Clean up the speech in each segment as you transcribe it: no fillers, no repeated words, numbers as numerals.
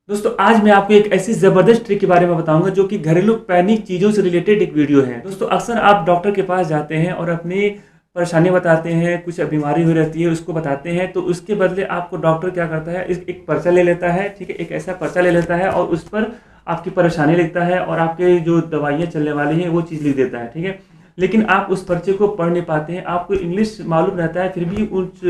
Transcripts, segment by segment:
दोस्तों आज मैं आपको एक ऐसी ज़बरदस्त ट्रिक के बारे में बताऊंगा जो कि घरेलू पैनिक चीज़ों से रिलेटेड एक वीडियो है। दोस्तों अक्सर आप डॉक्टर के पास जाते हैं और अपनी परेशानी बताते हैं, कुछ बीमारी हुई रहती है उसको बताते हैं, तो उसके बदले आपको डॉक्टर क्या करता है, एक पर्चा ले लेता है, ठीक है, एक ऐसा पर्चा ले लेता है और उस पर आपकी परेशानी लिखता है और आपके जो दवाइयाँ चलने वाली हैं वो चीज़ लिख देता है, ठीक है। लेकिन आप उस पर्चे को पढ़ नहीं पाते हैं, आपको इंग्लिश मालूम रहता है, फिर भी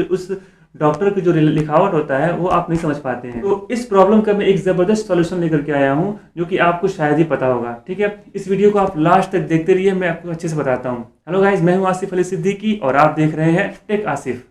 उस डॉक्टर की जो लिखावट होता है वो आप नहीं समझ पाते हैं। तो इस प्रॉब्लम का मैं एक ज़बरदस्त सॉल्यूशन लेकर के आया हूँ जो कि आपको शायद ही पता होगा, ठीक है। इस वीडियो को आप लास्ट तक देखते रहिए, मैं आपको अच्छे से बताता हूँ। हेलो गाइज, मैं हूँ आसिफ अली सिद्दीकी और आप देख रहे हैं टेक आसिफ।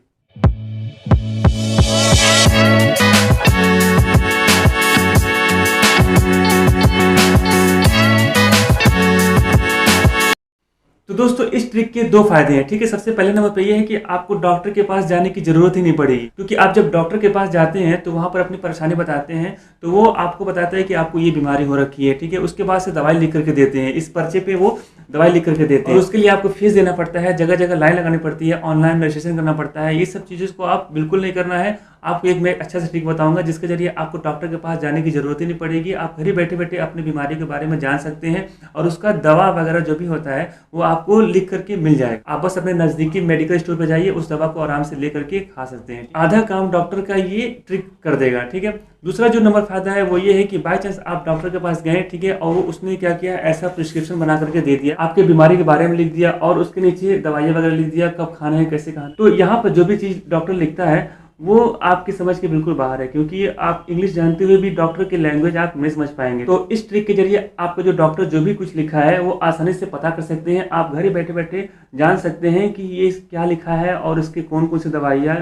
तो दोस्तों इस ट्रिक के दो फायदे हैं, ठीक है। सबसे पहले नंबर पे ये है कि आपको डॉक्टर के पास जाने की जरूरत ही नहीं पड़ेगी, क्योंकि आप जब डॉक्टर के पास जाते हैं तो वहां पर अपनी परेशानी बताते हैं तो वो आपको बताता है कि आपको ये बीमारी हो रखी है, ठीक है। उसके बाद से दवाई लिख करके देते हैं, इस पर्चे पे वो दवाई लिख करके देते हैं और उसके लिए आपको फीस देना पड़ता है, जगह जगह लाइन लगानी पड़ती है, ऑनलाइन रजिस्ट्रेशन करना पड़ता है। ये सब चीज़ों को आप बिल्कुल नहीं करना है। आपको एक मैं अच्छा सा ट्रिक बताऊंगा जिसके जरिए आपको डॉक्टर के पास जाने की जरूरत ही नहीं पड़ेगी। आप घर ही बैठे बैठे अपनी बीमारी के बारे में जान सकते हैं और उसका दवा वगैरह जो भी होता है वो आपको लिख करके मिल जाएगा। आप बस अपने नजदीकी मेडिकल स्टोर पर जाइए, उस दवा को आराम से ले करके खा सकते हैं। आधा काम डॉक्टर का ये ट्रिक कर देगा, ठीक है। दूसरा जो नंबर फायदा है वो ये है कि बाय चांस आप डॉक्टर के पास गए, ठीक है, और वो उसने क्या किया, ऐसा प्रिस्क्रिप्शन बना करके दे दिया, आपके बीमारी के बारे में लिख दिया और उसके नीचे दवाइयाँ वगैरह लिख दिया, कब खाना है, कैसे खाना। तो यहाँ पर जो भी चीज़ डॉक्टर लिखता है वो आपकी समझ के बिल्कुल बाहर है, क्योंकि आप इंग्लिश जानते हुए भी डॉक्टर की लैंग्वेज आप नहीं समझ पाएंगे। तो इस ट्रिक के जरिए आपको जो डॉक्टर जो भी कुछ लिखा है वो आसानी से पता कर सकते हैं। आप घर ही बैठे बैठे जान सकते हैं कि ये क्या लिखा है और इसकी कौन कौन सी दवाइयाँ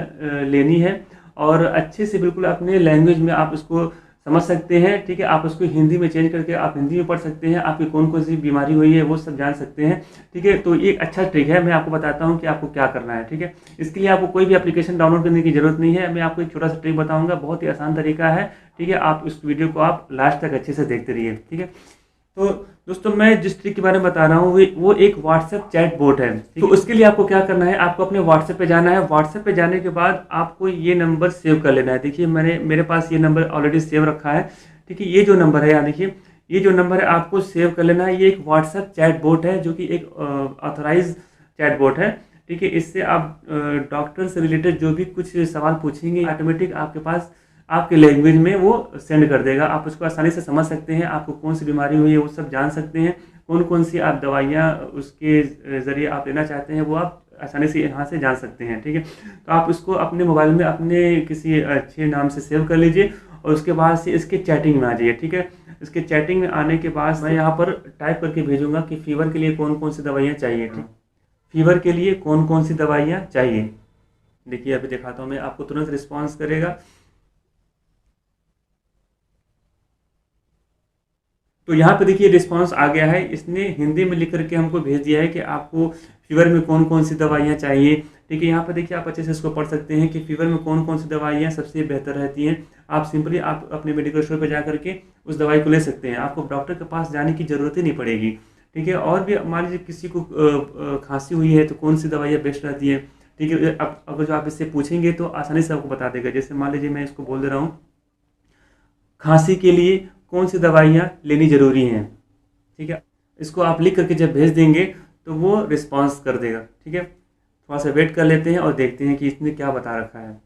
लेनी है, और अच्छे से बिल्कुल अपने लैंग्वेज में आप उसको समझ सकते हैं, ठीक है। आप उसको हिंदी में चेंज करके आप हिंदी में पढ़ सकते हैं, आपकी कौन कौन सी बीमारी हुई है वो सब जान सकते हैं, ठीक है। तो ये एक अच्छा ट्रिक है, मैं आपको बताता हूँ कि आपको क्या करना है, ठीक है। इसके लिए आपको कोई भी एप्लीकेशन डाउनलोड करने की जरूरत नहीं है। मैं आपको एक छोटा सा ट्रिक बताऊँगा, बहुत ही आसान तरीका है, ठीक है। आप इस वीडियो को आप लास्ट तक अच्छे से देखते रहिए, ठीक है। तो दोस्तों मैं जिस ट्रिक के बारे में बता रहा हूँ वो एक व्हाट्सएप चैट बोट है। तो उसके लिए आपको क्या करना है, आपको अपने व्हाट्सएप पे जाना है। व्हाट्सएप पे जाने के बाद आपको ये नंबर सेव कर लेना है। देखिए मेरे पास ये नंबर ऑलरेडी सेव रखा है, ठीक है। ये जो नंबर है, यहाँ देखिए, ये जो नंबर है आपको सेव कर लेना है। ये एक व्हाट्सएप चैट बोट है जो कि एक ऑथराइज चैट बोट है, ठीक है। इससे आप डॉक्टर से रिलेटेड जो भी कुछ सवाल पूछेंगे ऑटोमेटिक आपके पास आपके लैंग्वेज में वो सेंड कर देगा। आप उसको आसानी से समझ सकते हैं, आपको कौन सी बीमारी हुई है वो सब जान सकते हैं, कौन कौन सी आप दवाइयाँ उसके ज़रिए आप लेना चाहते हैं वो आप आसानी से यहाँ से जान सकते हैं, ठीक है। तो आप इसको अपने मोबाइल में अपने किसी अच्छे नाम से सेव कर लीजिए और उसके बाद से इसके चैटिंग में आ जाइए, ठीक है। इसके चैटिंग में आने के बाद मैं यहाँ पर टाइप करके भेजूँगा कि फ़ीवर के लिए कौन कौन सी दवाइयाँ चाहिए, ठीक। फ़ीवर के लिए कौन कौन सी दवाइयाँ चाहिए, देखिए अभी दिखाता हूँ मैं आपको, तुरंत रिस्पॉन्स करेगा। तो यहाँ पे देखिए रिस्पांस आ गया है, इसने हिंदी में लिख करके हमको भेज दिया है कि आपको फीवर में कौन कौन सी दवाइयाँ चाहिए, ठीक है। यहाँ पे देखिए आप अच्छे से इसको पढ़ सकते हैं कि फीवर में कौन कौन सी दवाइयाँ सबसे बेहतर रहती हैं। आप सिंपली आप अपने मेडिकल स्टोर पर जा करके उस दवाई को ले सकते हैं, आपको डॉक्टर के पास जाने की ज़रूरत ही नहीं पड़ेगी, ठीक है। और भी मान लीजिए किसी को खांसी हुई है तो कौन सी दवाइयाँ बेस्ट रहती है, ठीक है। अब अगर जो आप इससे पूछेंगे तो आसानी से आपको बता देगा। जैसे मान लीजिए मैं इसको बोल दे रहा हूँ, खांसी के लिए कौन सी दवाइयाँ लेनी ज़रूरी हैं, ठीक है। इसको आप लिख करके जब भेज देंगे तो वो रिस्पांस कर देगा, ठीक है। थोड़ा सा वेट कर लेते हैं और देखते हैं कि इसने क्या बता रखा है।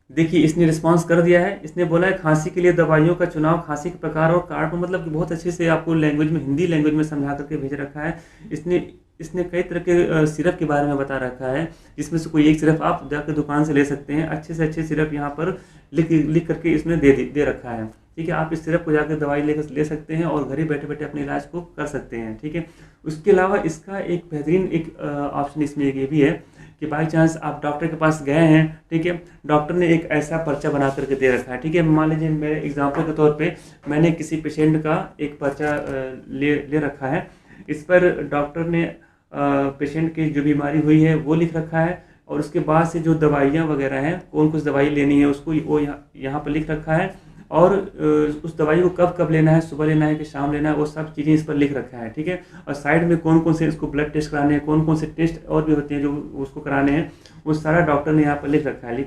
देखिए इसने रिस्पांस कर दिया है, इसने बोला है खांसी के लिए दवाइयों का चुनाव खांसी के प्रकार और कारण पर, मतलब कि बहुत अच्छे से आपको लैंग्वेज में, हिंदी लैंग्वेज में समझा करके भेज रखा है। इसने कई तरह के सिरप के बारे में बता रखा है, जिसमें से कोई एक सिरप आप जाकर दुकान से ले सकते हैं। अच्छे सिरप यहाँ पर लिख करके इसने दे रखा है, ठीक है। आप इस सिरप को जाकर दवाई लेकर ले सकते हैं और घर ही बैठे बैठे अपने इलाज को कर सकते हैं, ठीक है। उसके अलावा इसका एक बेहतरीन एक ऑप्शन इसमें ये भी है कि बाई चांस आप डॉक्टर के पास गए हैं, ठीक है, डॉक्टर ने एक ऐसा पर्चा बना करके दे रखा है, ठीक है। मान लीजिए मेरे एग्जाम्पल के तौर पे मैंने किसी पेशेंट का एक पर्चा ले रखा है। इस पर डॉक्टर ने पेशेंट की जो बीमारी हुई है वो लिख रखा है और उसके बाद से जो दवाइयाँ वगैरह हैं, कौन कुछ दवाई लेनी है उसको वो यहाँ पर लिख रखा है। और उस दवाई को कब कब लेना है, सुबह लेना है कि शाम लेना है, वो सब चीज़ें इस पर लिख रखा है, ठीक है। और साइड में कौन कौन से इसको ब्लड टेस्ट कराने हैं, कौन कौन से टेस्ट और भी होते हैं जो उसको कराने हैं, वो सारा डॉक्टर ने यहाँ पर लिख रखा है।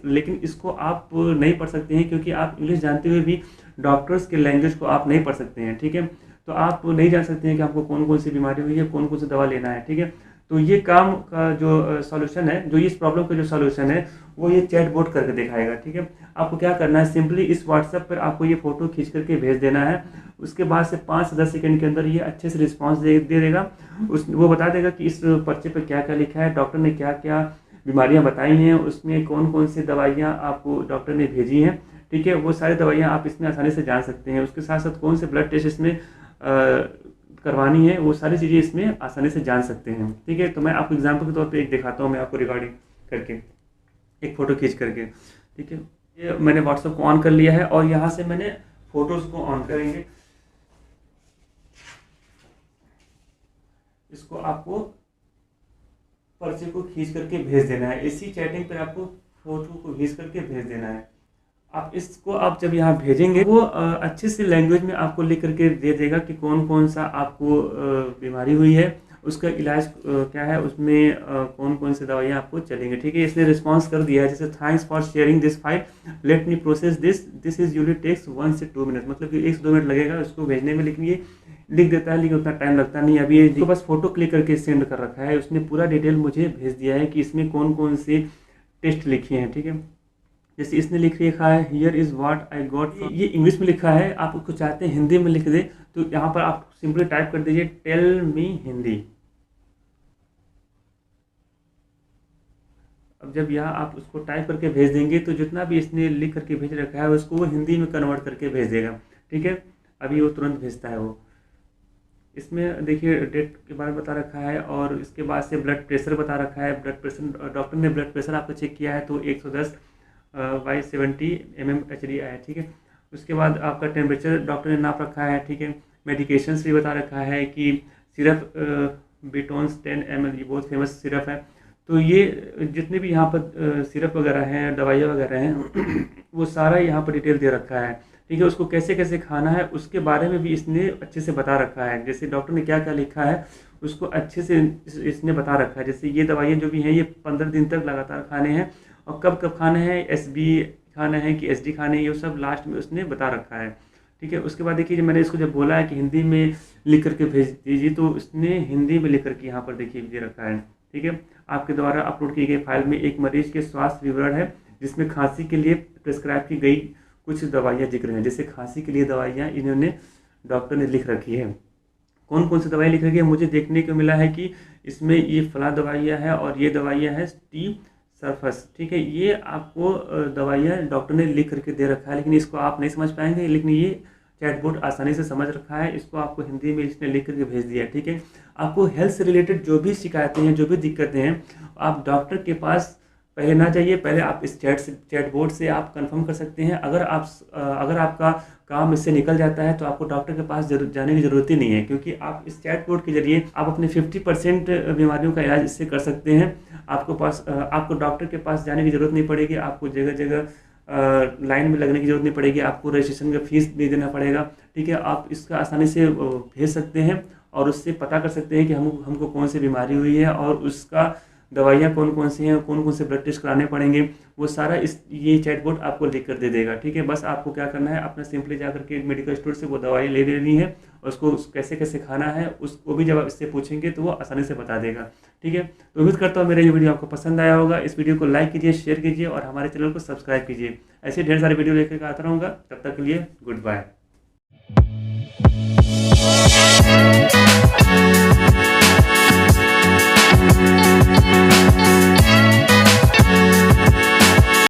लेकिन इसको आप नहीं पढ़ सकते हैं, क्योंकि आप इंग्लिश जानते हुए भी डॉक्टर्स के लैंग्वेज को आप नहीं पढ़ सकते हैं, ठीक है। तो आप नहीं जान सकते हैं कि आपको कौन कौन सी बीमारी हुई है, कौन कौन सी दवा लेना है, ठीक है। तो ये काम का जो सॉल्यूशन है, जो इस प्रॉब्लम का जो सॉल्यूशन है, वो ये चैट बोट करके दिखाएगा, ठीक है। आपको क्या करना है, सिंपली इस व्हाट्सएप पर आपको ये फ़ोटो खींच करके भेज देना है। उसके बाद से 5 से 10 सेकंड के अंदर ये अच्छे से रिस्पांस दे देगा। वो बता देगा कि इस पर्चे पर क्या क्या लिखा है, डॉक्टर ने क्या क्या बीमारियाँ बताई हैं, उसमें कौन कौन सी दवाइयाँ आपको डॉक्टर ने भेजी हैं, ठीक है। वो सारी दवाइयाँ आप इसमें आसानी से जान सकते हैं। उसके साथ साथ कौन से ब्लड टेस्ट इसमें करवानी है, वो सारी चीज़ें इसमें आसानी से जान सकते हैं, ठीक है। तो मैं आपको एग्जांपल के तौर पे एक दिखाता हूँ, मैं आपको रिकॉर्डिंग करके एक फ़ोटो खींच करके, ठीक है। ये मैंने व्हाट्सएप को ऑन कर लिया है और यहाँ से मैंने फ़ोटोज़ को ऑन करेंगे। इसको आपको पर्चे को खींच करके भेज देना है। इसी चैटिंग पर आपको फ़ोटो को खींच करके भेज देना है। आप इसको आप जब यहाँ भेजेंगे, वो अच्छे से लैंग्वेज में आपको लिख करके दे देगा कि कौन कौन सा आपको बीमारी हुई है, उसका इलाज क्या है, उसमें कौन कौन सी दवाइयाँ आपको चलेंगे, ठीक है। इसने रिस्पांस कर दिया है, जैसे thanks for sharing this file, let me process this is usually takes 1 से 2 मिनट, मतलब कि 1 से 2 मिनट लगेगा इसको भेजने में। लेकिन ये लिख देता है, लेकिन उतना टाइम लगता नहीं। अभी ये बस फोटो क्लिक करके सेंड कर रखा है, उसने पूरा डिटेल मुझे भेज दिया है कि इसमें कौन कौन से टेस्ट लिखे हैं, ठीक है। जैसे इसने लिखा है here is what I got, ये इंग्लिश में लिखा है। आप उसको चाहते हैं हिंदी में लिख दे, तो यहाँ पर आप सिंपली टाइप कर दीजिए टेल मी हिंदी। अब जब यहाँ आप उसको टाइप करके भेज देंगे, तो जितना भी इसने लिख करके भेज रखा है उसको वो हिंदी में कन्वर्ट करके भेज देगा, ठीक है। अभी वो तुरंत भेजता है। वो इसमें देखिए डेट के बारे में बता रखा है, और इसके बाद से ब्लड प्रेशर बता रखा है। ब्लड प्रेशर, डॉक्टर ने ब्लड प्रेशर आपका चेक किया है तो 110/70 mmHg आया, ठीक है। उसके बाद आपका टेम्परेचर डॉक्टर ने नाप रखा है, ठीक है। मेडिकेशंस भी बता रखा है कि सिरप बिटोन्स 10 ml, ये बहुत फेमस सिरप है। तो ये जितने भी यहाँ पर सिरप वगैरह हैं, दवाइयाँ वगैरह हैं, वो सारा यहाँ पर डिटेल दे रखा है, ठीक है। उसको कैसे कैसे खाना है उसके बारे में भी इसने अच्छे से बता रखा है। जैसे डॉक्टर ने क्या क्या लिखा है उसको अच्छे से इसने बता रखा है। जैसे ये दवाइयाँ जो भी हैं, ये 15 दिन तक लगातार खाने हैं, और कब कब खाने हैं, SB खाना है कि SD खाने हैं, ये सब लास्ट में उसने बता रखा है, ठीक है। उसके बाद देखिए, मैंने इसको जब बोला है कि हिंदी में लिख करके भेज दीजिए, तो उसने हिंदी में लिख करके यहाँ पर देखिए दे रखा है, ठीक है। आपके द्वारा अपलोड की गई फाइल में एक मरीज के स्वास्थ्य विवरण है, जिसमें खांसी के लिए प्रिस्क्राइब की गई कुछ दवाइयाँ जिक्र हैं। जैसे खांसी के लिए दवाइयाँ इन्होंने डॉक्टर ने लिख रखी है। कौन कौन सी दवाई लिख रखी है, मुझे देखने को मिला है कि इसमें ये फला दवाइयाँ है और ये दवाइयाँ है टी सरफस, ठीक है। ये आपको दवाइयाँ डॉक्टर ने लिख करके दे रखा है, लेकिन इसको आप नहीं समझ पाएंगे। लेकिन ये चैटबॉट आसानी से समझ रखा है, इसको आपको हिंदी में इसने लिख करके भेज दिया है, ठीक है। आपको हेल्थ से रिलेटेड जो भी शिकायतें हैं, जो भी दिक्कतें हैं, आप डॉक्टर के पास पहले ना जाइए, पहले आप इस चैटबॉट से आप कंफर्म कर सकते हैं। अगर आपका काम इससे निकल जाता है तो आपको डॉक्टर के पास जाने की ज़रूरत ही नहीं है, क्योंकि आप इस चैटबॉट के जरिए आप अपने 50% बीमारियों का इलाज इससे कर सकते हैं। आपको डॉक्टर के पास जाने की ज़रूरत नहीं पड़ेगी, आपको जगह जगह लाइन में लगने की ज़रूरत नहीं पड़ेगी, आपको रजिस्ट्रेशन का फीस नहीं देना पड़ेगा, ठीक है। आप इसका आसानी से भेज सकते हैं और उससे पता कर सकते हैं कि हमको कौन सी बीमारी हुई है और उसका दवाइयाँ कौन कौन सी हैं, कौन कौन से ब्लड टेस्ट कराने पड़ेंगे, वो सारा ये चैटबॉट आपको लिख कर दे देगा, ठीक है। बस आपको क्या करना है, अपना सिंपली जाकर के मेडिकल स्टोर से वो दवाई ले लेनी है, और उसको कैसे कैसे खाना है उसको भी जब आप इससे पूछेंगे तो वो आसानी से बता देगा, ठीक है। तो उम्मीद करता हूँ मेरा ये वीडियो आपको पसंद आया होगा। इस वीडियो को लाइक कीजिए, शेयर कीजिए और हमारे चैनल को सब्सक्राइब कीजिए। ऐसे ढेर सारे वीडियो लेकर आता रहूँगा। तब तक के लिए गुड बाय।